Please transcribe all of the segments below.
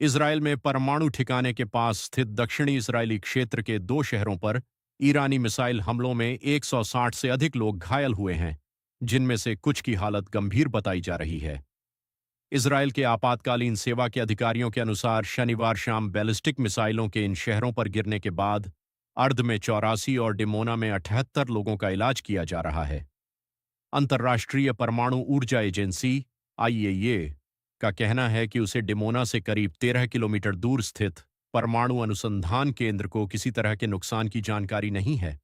Israel में परमाणु ठिकाने के पास स्थित दक्षिणी इजरायली क्षेत्र के दो शहरों पर ईरानी मिसाइल हमलों में 160 से अधिक लोग घायल हुए हैं, जिनमें से कुछ की हालत गंभीर बताई जा रही है। इसराइल के आपातकालीन सेवा के अधिकारियों के अनुसार शनिवार शाम बैलिस्टिक मिसाइलों के इन शहरों पर गिरने के बाद अर्ध में 84 और डिमोना में 78 लोगों का इलाज किया जा रहा है। अंतर्राष्ट्रीय परमाणु ऊर्जा एजेंसी आईएईए का कहना है कि उसे डिमोना से करीब 13 किलोमीटर दूर स्थित परमाणु अनुसंधान केंद्र को किसी तरह के नुकसान की जानकारी नहीं है।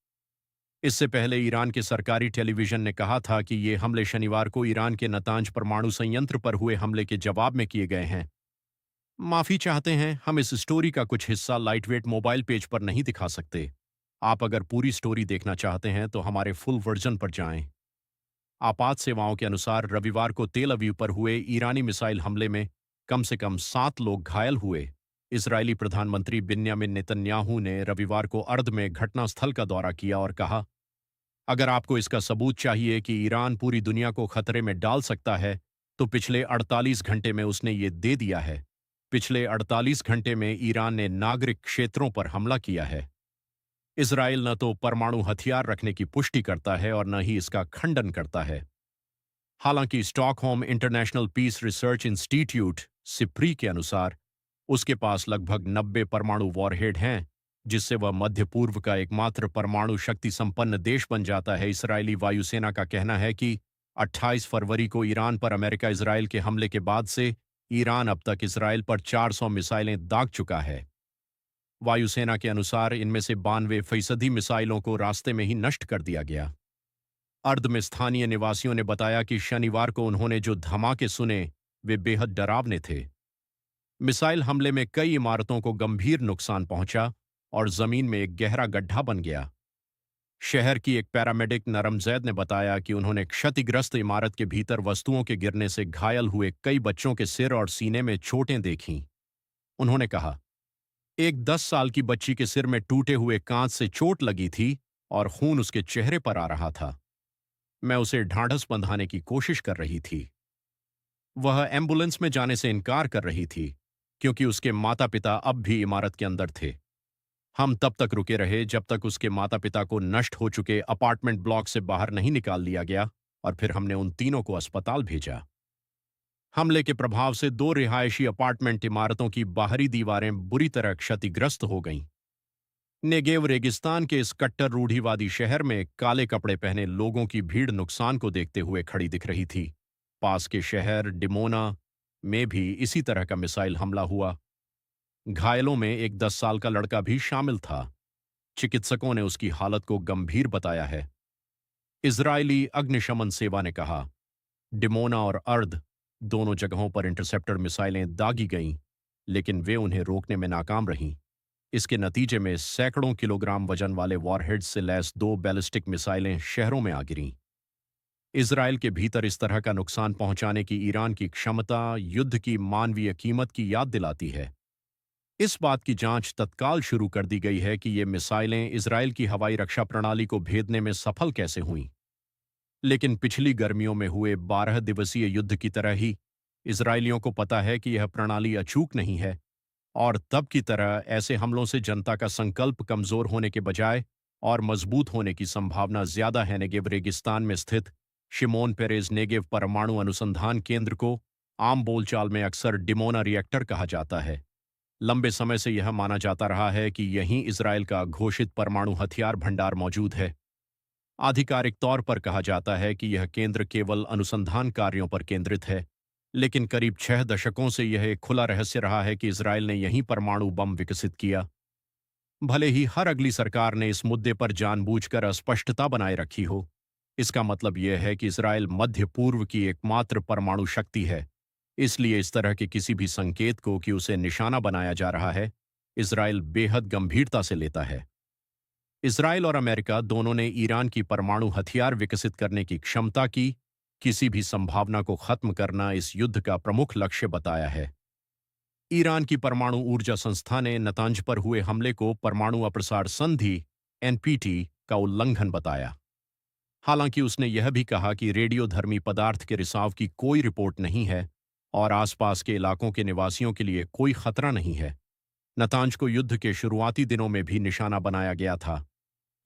इससे पहले ईरान के सरकारी टेलीविजन ने कहा था कि ये हमले शनिवार को ईरान के नतांज परमाणु संयंत्र पर हुए हमले के जवाब में किए गए हैं। माफी चाहते हैं, हम इस स्टोरी का कुछ हिस्सा लाइटवेट मोबाइल पेज पर नहीं दिखा सकते। आप अगर पूरी स्टोरी देखना चाहते हैं तो हमारे फुल वर्जन पर जाएं। आपात सेवाओं के अनुसार रविवार को तेल अवीव पर हुए ईरानी मिसाइल हमले में कम से कम 7 लोग घायल हुए। इजरायली प्रधानमंत्री बिन्यामिन नेतन्याहू ने रविवार को अर्ध में घटनास्थल का दौरा किया और कहा, अगर आपको इसका सबूत चाहिए कि ईरान पूरी दुनिया को खतरे में डाल सकता है, तो पिछले 48 घंटे में उसने ये दे दिया है। पिछले 48 घंटे में ईरान ने नागरिक क्षेत्रों पर हमला किया है। इसराइल न तो परमाणु हथियार रखने की पुष्टि करता है और न ही इसका खंडन करता है। हालांकि Stockholm International Peace Research Institute SIPRI के अनुसार उसके पास लगभग 90 परमाणु वॉरहेड हैं, जिससे वह मध्य पूर्व का एकमात्र परमाणु शक्ति संपन्न देश बन जाता है। इसराइली वायुसेना का कहना है कि 28 फरवरी को ईरान पर अमेरिका इजराइल के हमले के बाद से ईरान अब तक इजराइल पर 400 मिसाइलें दाग चुका है। वायुसेना के अनुसार इनमें से 92% मिसाइलों को रास्ते में ही नष्ट कर दिया गया। अर्ध में स्थानीय निवासियों ने बताया कि शनिवार को उन्होंने जो धमाके सुने वे बेहद डरावने थे। मिसाइल हमले में कई इमारतों को गंभीर नुकसान पहुंचा और जमीन में एक गहरा गड्ढा बन गया। शहर की एक पैरामेडिक नरमजैद ने बताया कि उन्होंने क्षतिग्रस्त इमारत के भीतर वस्तुओं के गिरने से घायल हुए कई बच्चों के सिर और सीने में चोटें देखीं। उन्होंने कहा, एक 10 साल की बच्ची के सिर में टूटे हुए कांच से चोट लगी थी और खून उसके चेहरे पर आ रहा था। मैं उसे ढांढस बंधाने की कोशिश कर रही थी। वह एम्बुलेंस में जाने से इनकार कर रही थी क्योंकि उसके माता पिता अब भी इमारत के अंदर थे। हम तब तक रुके रहे जब तक उसके माता पिता को नष्ट हो चुके अपार्टमेंट ब्लॉक से बाहर नहीं निकाल लिया गया और फिर हमने उन तीनों को अस्पताल भेजा। हमले के प्रभाव से 2 रिहायशी अपार्टमेंट इमारतों की बाहरी दीवारें बुरी तरह क्षतिग्रस्त हो गईं। नेगेव रेगिस्तान के इस कट्टर रूढ़िवादी शहर में काले कपड़े पहने लोगों की भीड़ नुकसान को देखते हुए खड़ी दिख रही थी। पास के शहर डिमोना में भी इसी तरह का मिसाइल हमला हुआ। घायलों में एक 10 साल का लड़का भी शामिल था। चिकित्सकों ने उसकी हालत को गंभीर बताया है। इजरायली अग्निशमन सेवा ने कहा, डिमोना और अर्द दोनों जगहों पर इंटरसेप्टर मिसाइलें दागी गईं, लेकिन वे उन्हें रोकने में नाकाम रहीं। इसके नतीजे में सैकड़ों किलोग्राम वजन वाले वॉरहेड्स से लैस 2 बैलिस्टिक मिसाइलें शहरों में आ गिरीं। इजराइल के भीतर इस तरह का नुकसान पहुंचाने की ईरान की क्षमता युद्ध की मानवीय कीमत की याद दिलाती है। इस बात की जांच तत्काल शुरू कर दी गई है कि ये मिसाइलें इजराइल की हवाई रक्षा प्रणाली को भेदने में सफल कैसे हुईं। लेकिन पिछली गर्मियों में हुए 12 दिवसीय युद्ध की तरह ही इजरायलियों को पता है कि यह प्रणाली अचूक नहीं है और तब की तरह ऐसे हमलों से जनता का संकल्प कमजोर होने के बजाय और मजबूत होने की संभावना ज्यादा है। नेगेव रेगिस्तान में स्थित शिमोन पेरेज नेगेव परमाणु अनुसंधान केंद्र को आम बोलचाल में अक्सर डिमोना रिएक्टर कहा जाता है। लंबे समय से यह माना जाता रहा है कि यहीं इजराइल का घोषित परमाणु हथियार भंडार मौजूद है। आधिकारिक तौर पर कहा जाता है कि यह केंद्र केवल अनुसंधान कार्यों पर केंद्रित है, लेकिन करीब 6 दशकों से यह एक खुला रहस्य रहा है कि इजराइल ने यहीं परमाणु बम विकसित किया। भले ही हर अगली सरकार ने इस मुद्दे पर जानबूझकर अस्पष्टता बनाए रखी हो, इसका मतलब यह है कि इजराइल मध्य पूर्व की एकमात्र परमाणु शक्ति है। इसलिए इस तरह के किसी भी संकेत को कि उसे निशाना बनाया जा रहा है, इजराइल बेहद गंभीरता से लेता है। इजराइल और अमेरिका दोनों ने ईरान की परमाणु हथियार विकसित करने की क्षमता की किसी भी संभावना को खत्म करना इस युद्ध का प्रमुख लक्ष्य बताया है। ईरान की परमाणु ऊर्जा संस्था ने नतांज पर हुए हमले को परमाणु अप्रसार संधि एनपीटी का उल्लंघन बताया। हालांकि उसने यह भी कहा कि रेडियोधर्मी पदार्थ के रिसाव की कोई रिपोर्ट नहीं है और आसपास के इलाकों के निवासियों के लिए कोई खतरा नहीं है। नतांज को युद्ध के शुरुआती दिनों में भी निशाना बनाया गया था।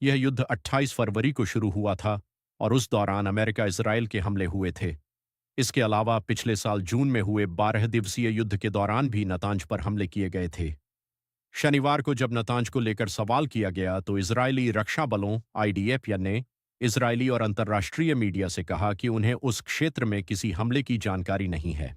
यह युद्ध 28 फरवरी को शुरू हुआ था और उस दौरान अमेरिका इजराइल के हमले हुए थे। इसके अलावा पिछले साल जून में हुए 12 दिवसीय युद्ध के दौरान भी नतांज पर हमले किए गए थे। शनिवार को जब नतांज को लेकर सवाल किया गया तो इजरायली रक्षा बलों IDF ने इजरायली और अंतर्राष्ट्रीय मीडिया से कहा कि उन्हें उस क्षेत्र में किसी हमले की जानकारी नहीं है।